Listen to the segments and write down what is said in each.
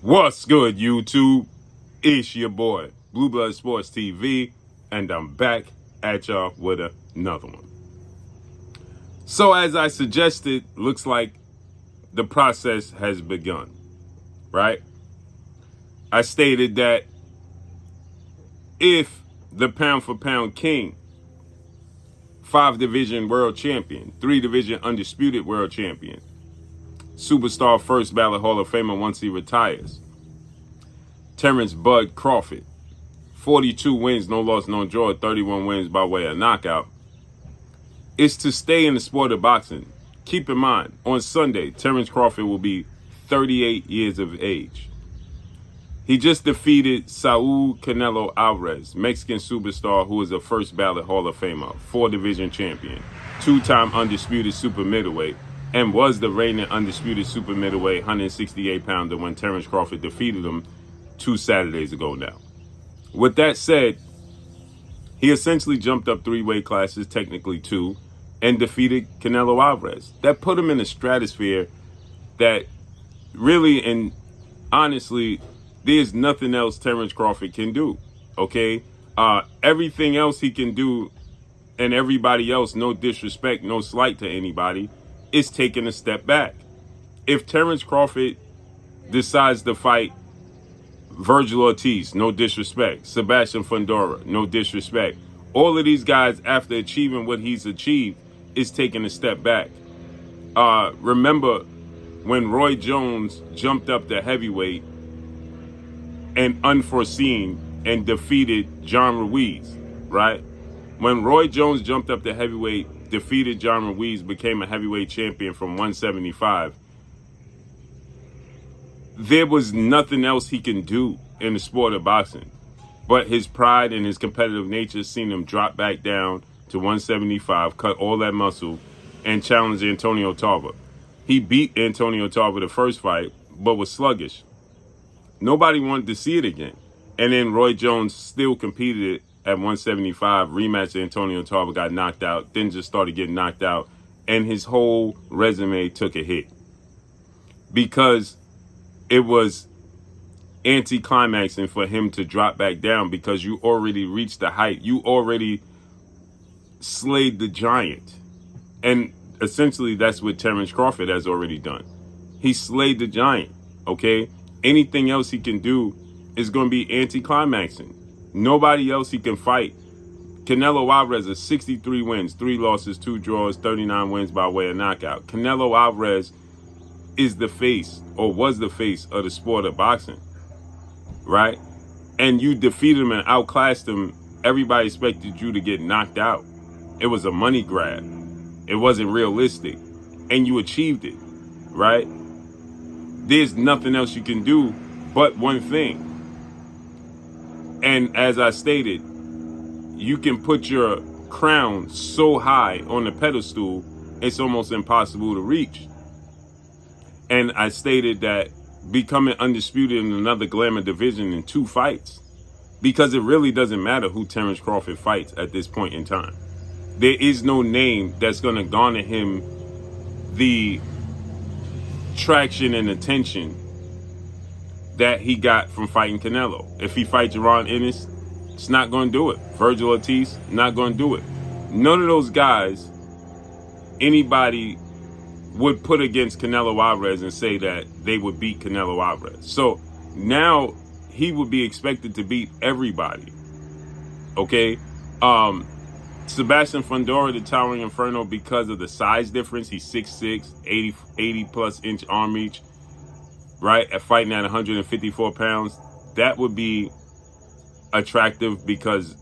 What's good, YouTube? It's your boy, Blue Blood Sports TV, and I'm back at y'all with another one. So as I suggested, looks like the process has begun, right? I stated that if the pound for pound king, 5-division world champion, 3-division undisputed world champion, superstar first ballot Hall of Famer once he retires, Terrence Bud Crawford, 42 wins, no loss, no draw, 31 wins by way of knockout, is to stay in the sport of boxing. Keep in mind, on Sunday, Terrence Crawford will be 38 years of age. He just defeated Saul Canelo Alvarez, Mexican superstar who is a first ballot Hall of Famer, 4-division champion, 2-time undisputed super middleweight, and was the reigning undisputed super middleweight 168-pounder when Terrence Crawford defeated him 2 Saturdays ago now. With that said, he essentially jumped up 3 weight classes, technically 2, and defeated Canelo Alvarez. That put him in a stratosphere that really and honestly, there's nothing else Terrence Crawford can do, okay? Everything else he can do, and everybody else, no disrespect, no slight to anybody, is taking a step back. If Terrence Crawford decides to fight Virgil Ortiz, no disrespect, Sebastian Fundora, no disrespect, all of these guys, after achieving what he's achieved, is taking a step back. Remember when Roy Jones jumped up to heavyweight and unforeseen and defeated John Ruiz, right? When Roy Jones jumped up to heavyweight, defeated John Ruiz, became a heavyweight champion from 175, there was nothing else he can do in the sport of boxing. But his pride and his competitive nature seen him drop back down to 175, cut all that muscle, and challenge Antonio Tarver. He beat Antonio Tarver the first fight, but was sluggish. Nobody wanted to see it again. And then Roy Jones still competed at 175, rematched Antonio Tarver, got knocked out, then just started getting knocked out, and his whole resume took a hit. Because it was anticlimaxing for him to drop back down because you already reached the height. You already slayed the giant. And essentially that's what Terrence Crawford has already done. He slayed the giant, okay? Anything else he can do is going to be anticlimaxing. Nobody else he can fight. Canelo Alvarez has 63 wins, 3 losses, 2 draws, 39 wins by way of knockout. Canelo Alvarez is the face, or was the face, of the sport of boxing, right? And you defeated him and outclassed him. Everybody expected you to get knocked out. It was a money grab. It wasn't realistic. And you achieved it, right? There's nothing else you can do but one thing. And as I stated, you can put your crown so high on the pedestal, it's almost impossible to reach. And I stated that becoming undisputed in another glamour division in 2 fights, because it really doesn't matter who Terrence Crawford fights at this point in time. There is no name that's going to garner him the traction and attention that he got from fighting Canelo. If he fights Jaron Ennis, it's not going to do it. Virgil Ortiz, not going to do it. None of those guys, anybody would put against Canelo Alvarez and say that they would beat Canelo Alvarez. So now he would be expected to beat everybody. Okay? Sebastian Fundora, the Towering Inferno, because of the size difference, he's 6'6", 80 plus inch arm reach, right? At fighting at 154 pounds, that would be attractive because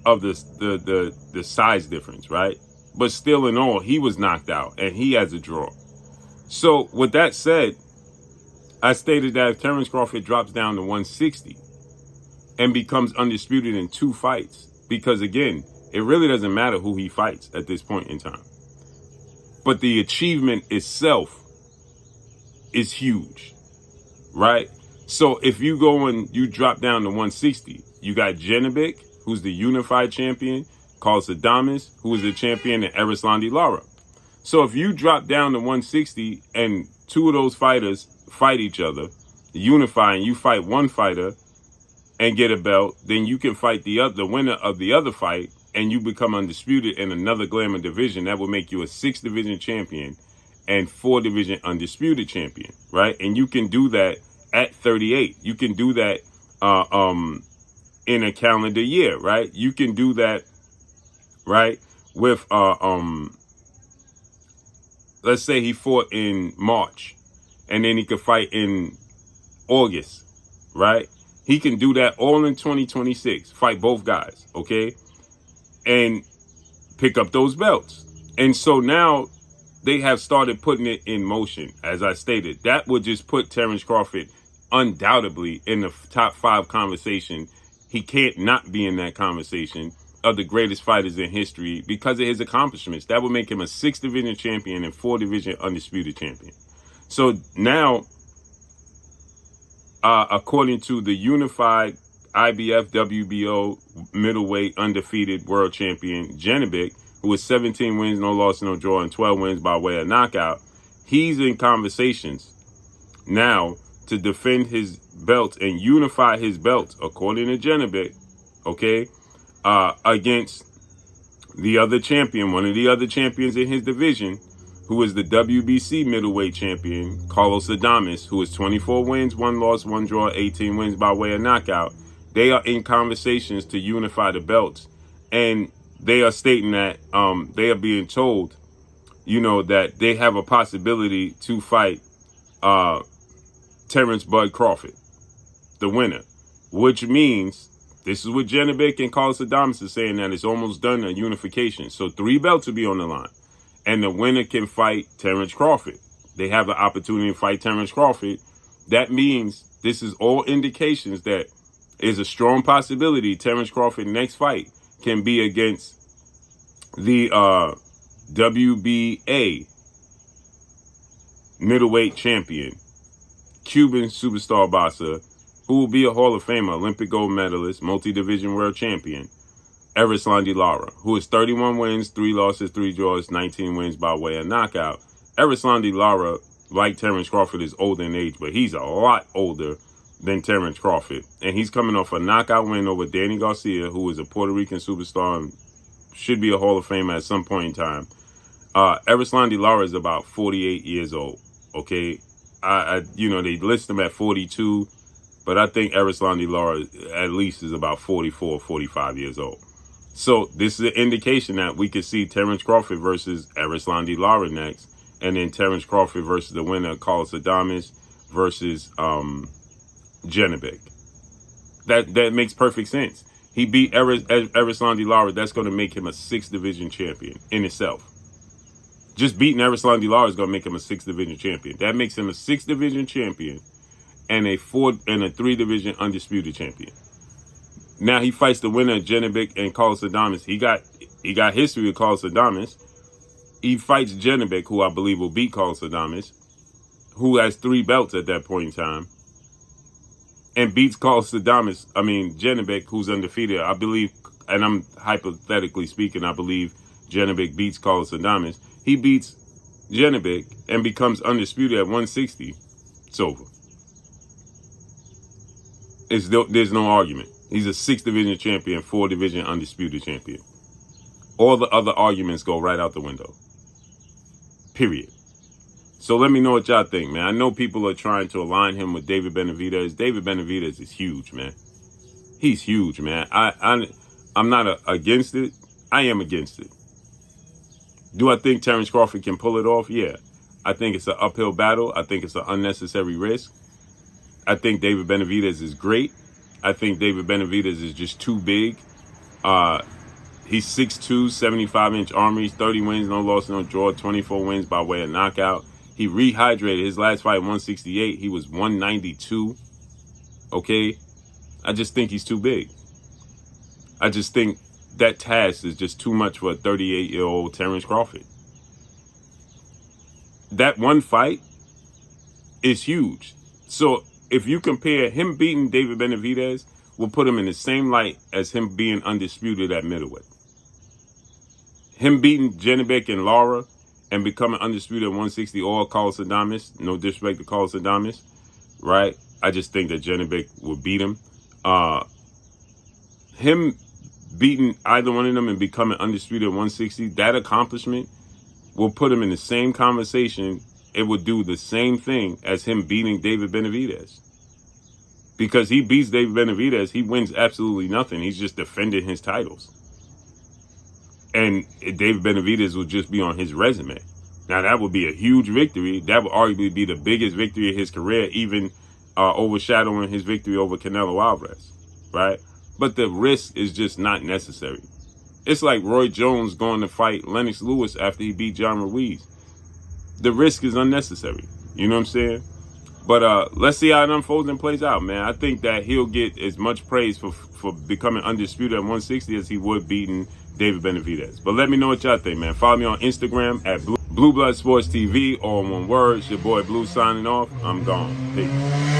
of the size difference, right? But still in all, he was knocked out and he has a draw. So with that said, I stated that if Terrence Crawford drops down to 160 and becomes undisputed in 2 fights, because again, it really doesn't matter who he fights at this point in time. But the achievement itself is huge, right? So if you go and you drop down to 160, you got Janabek, who's the unified champion, Carlos Adames, who is the champion, and Erislandy Lara. So if you drop down to 160 and 2 of those fighters fight each other, unify and you fight one fighter and get a belt, then you can fight the winner of the other fight and you become undisputed in another glamour division. That would make you a 6 division champion and 4 division undisputed champion, right? And you can do that at 38. You can do that in a calendar year, right? You can do that, right, with let's say he fought in March and then he could fight in August, right? He can do that all in 2026, fight both guys, okay? And pick up those belts. And so now they have started putting it in motion. As I stated, that would just put Terrence Crawford undoubtedly in the top 5 conversation. He can't not be in that conversation of the greatest fighters in history because of his accomplishments. That would make him a 6 division champion and 4 division undisputed champion. So now, according to the unified IBF WBO middleweight undefeated world champion Benavidez, who has 17 wins, no loss, no draw, and 12 wins by way of knockout, he's in conversations now to defend his belt and unify his belt, according to Benavidez, okay, against the other champion, one of the other champions in his division, who is the WBC middleweight champion, Carlos Adames, who has 24 wins, 1 loss, 1 draw, 18 wins by way of knockout. They are in conversations to unify the belts. And they are stating that they are being told, you know, that they have a possibility to fight Terrence Bud Crawford, the winner, which means this is what Benavidez and Carlos Adames is saying, that it's almost done, a unification. So 3 belts will be on the line. And the winner can fight Terrence Crawford. They have the opportunity to fight Terrence Crawford. That means this is all indications that is a strong possibility Terrence Crawford next fight can be against the WBA middleweight champion, Cuban superstar boxer, who will be a Hall of Famer, Olympic gold medalist, multi-division world champion, Erislandy Lara, who has 31 wins, 3 losses, 3 draws, 19 wins by way of knockout. Erislandy Lara, like Terrence Crawford, is older in age, but he's a lot older than Terrence Crawford. And he's coming off a knockout win over Danny Garcia, who is a Puerto Rican superstar and should be a Hall of Famer at some point in time. Erislandy Lara is about 48 years old, okay? They list him at 42, but I think Erislandy Lara at least is about 44, 45 years old. So this is an indication that we could see Terrence Crawford versus Erislandy Lara next, and then Terrence Crawford versus the winner, Carlos Adames, versus Benavidez. That makes perfect sense. He beat Erislandy Lara. That's going to make him a 6 division champion in itself. Just beating Erislandy Lara is going to make him a 6 division champion. That makes him a 6 division champion and a 3 division undisputed champion. Now he fights the winner of Benavidez and Carlos Adames. He got history with Carlos Adames. He fights Benavidez, who I believe will beat Carlos Adames, who has 3 belts at that point in time, and beats Benavidez, who's undefeated. I believe, and I'm hypothetically speaking, I believe Benavidez beats Carlos Adames. He beats Benavidez and becomes undisputed at 160. It's over. There's no argument. He's a 6 division champion, 4 division undisputed champion. All the other arguments go right out the window. Period. So let me know what y'all think, man. I know people are trying to align him with David Benavidez. David Benavidez is huge, man. He's huge, man. I'm not against it. I am against it. Do I think Terrence Crawford can pull it off? Yeah. I think it's an uphill battle. I think it's an unnecessary risk. I think David Benavidez is great. I think David Benavidez is just too big. He's 6'2", 75-inch armor. He's 30 wins, no loss, no draw, 24 wins by way of knockout. He rehydrated. His last fight, 168. He was 192. Okay? I just think he's too big. I just think that task is just too much for a 38-year-old Terrence Crawford. That one fight is huge. So if you compare him beating David Benavidez, we'll put him in the same light as him being undisputed at middleweight. Him beating Benavidez and Lara and becoming undisputed at 160, or Carlos Adames, no disrespect to Carlos Adames, right? I just think that Janibek will beat him. Him beating either one of them and becoming undisputed at 160, that accomplishment will put him in the same conversation. It would do the same thing as him beating David Benavidez. Because he beats David Benavidez, he wins absolutely nothing. He's just defending his titles. And David Benavidez will just be on his resume. Now, that would be a huge victory. That would arguably be the biggest victory of his career, even overshadowing his victory over Canelo Alvarez, right? But the risk is just not necessary. It's like Roy Jones going to fight Lennox Lewis after he beat John Ruiz. The risk is unnecessary. You know what I'm saying? But let's see how it unfolds and plays out, man. I think that he'll get as much praise for becoming undisputed at 160 as he would beating David Benavidez. But let me know what y'all think, man. Follow me on Instagram at Blue Blood Sports TV, all in one word. It's your boy Blue signing off. I'm gone. Peace.